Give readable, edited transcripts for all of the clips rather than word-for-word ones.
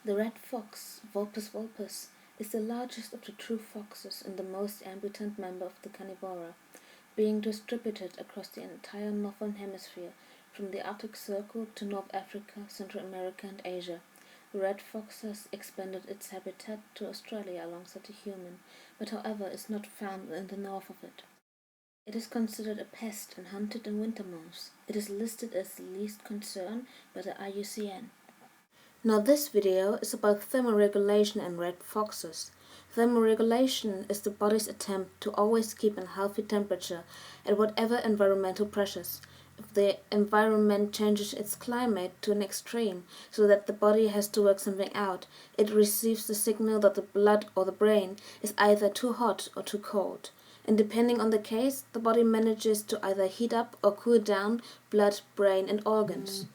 The red fox, Vulpes vulpes, is the largest of the true foxes and the most ambulant member of the carnivora, being distributed across the entire northern hemisphere, from the Arctic Circle to North Africa, Central America and Asia. The red fox has expanded its habitat to Australia alongside the human, but however is not found in the north of it. It is considered a pest and hunted in winter months. It is listed as the least concern by the IUCN. Now this video is about thermoregulation in red foxes. Thermoregulation is the body's attempt to always keep a healthy temperature at whatever environmental pressures. If the environment changes its climate to an extreme so that the body has to work something out, it receives the signal that the blood or the brain is either too hot or too cold. And depending on the case, the body manages to either heat up or cool down blood, brain and organs.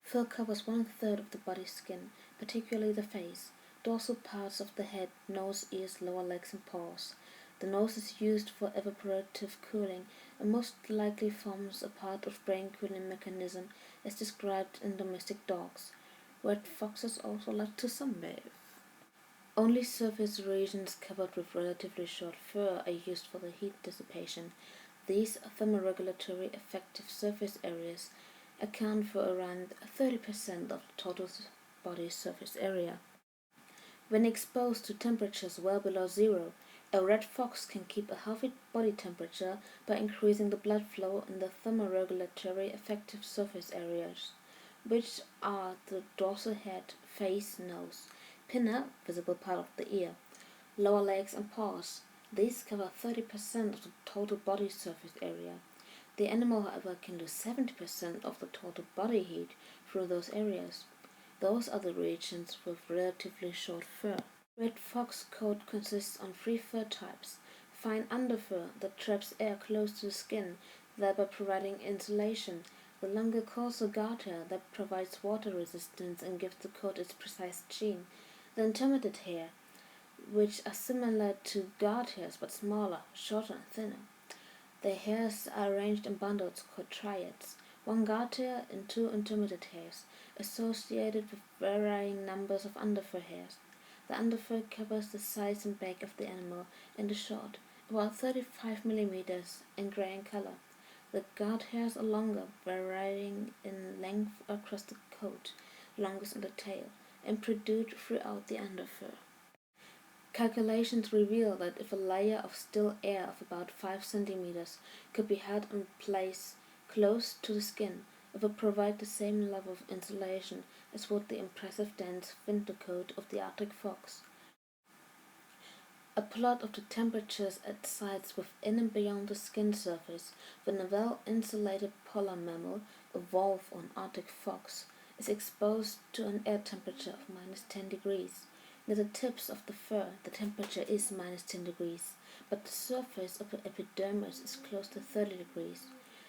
Fur covers 1/3 of the body's skin, particularly the face, dorsal parts of the head, nose, ears, lower legs and paws. The nose is used for evaporative cooling and most likely forms a part of brain cooling mechanism as described in domestic dogs. Red foxes also like to sunbathe. Only surface regions covered with relatively short fur are used for the heat dissipation. These thermoregulatory effective surface areas account for around 30% of the total body surface area. When exposed to temperatures well below zero, a red fox can keep a healthy body temperature by increasing the blood flow in the thermoregulatory effective surface areas, which are the dorsal head, face, nose, pinna, visible part of the ear, lower legs and paws. These cover 30% of the total body surface area. The animal, however, can lose 70% of the total body heat through those areas. Those are the regions with relatively short fur. Red fox coat consists of 3 fur types: fine underfur that traps air close to the skin, thereby providing insulation; the longer coarser guard hair that provides water resistance and gives the coat its precise sheen; the intermediate hair, which are similar to guard hairs but smaller, shorter and thinner. The hairs are arranged in bundles called triads, 1 guard hair and 2 intermediate hairs, associated with varying numbers of underfur hairs. The underfur covers the sides and back of the animal and is short, about 35 mm, and grey in color. The guard hairs are longer, varying in length across the coat, longest in the tail, and protrude throughout the underfur. Calculations reveal that if a layer of still air of about 5 cm could be held in place close to the skin, it would provide the same level of insulation as would the impressive dense winter coat of the Arctic fox. A plot of the temperatures at sites within and beyond the skin surface when a well-insulated polar mammal, a wolf or an Arctic fox, is exposed to an air temperature of -10 degrees. Near the tips of the fur, the temperature is -10 degrees, but the surface of the epidermis is close to 30 degrees,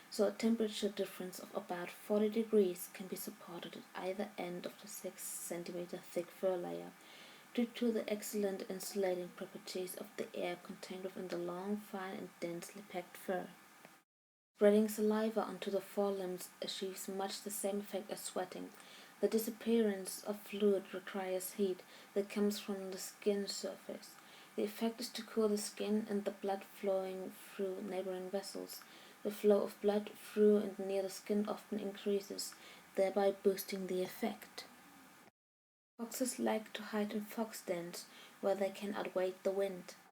so a temperature difference of about 40 degrees can be supported at either end of the 6 cm thick fur layer, due to the excellent insulating properties of the air contained within the long, fine and densely packed fur. Spreading saliva onto the forelimbs achieves much the same effect as sweating. The disappearance of fluid requires heat that comes from the skin surface. The effect is to cool the skin and the blood flowing through neighboring vessels. The flow of blood through and near the skin often increases, thereby boosting the effect. Foxes like to hide in fox dens, where they can outweigh the wind.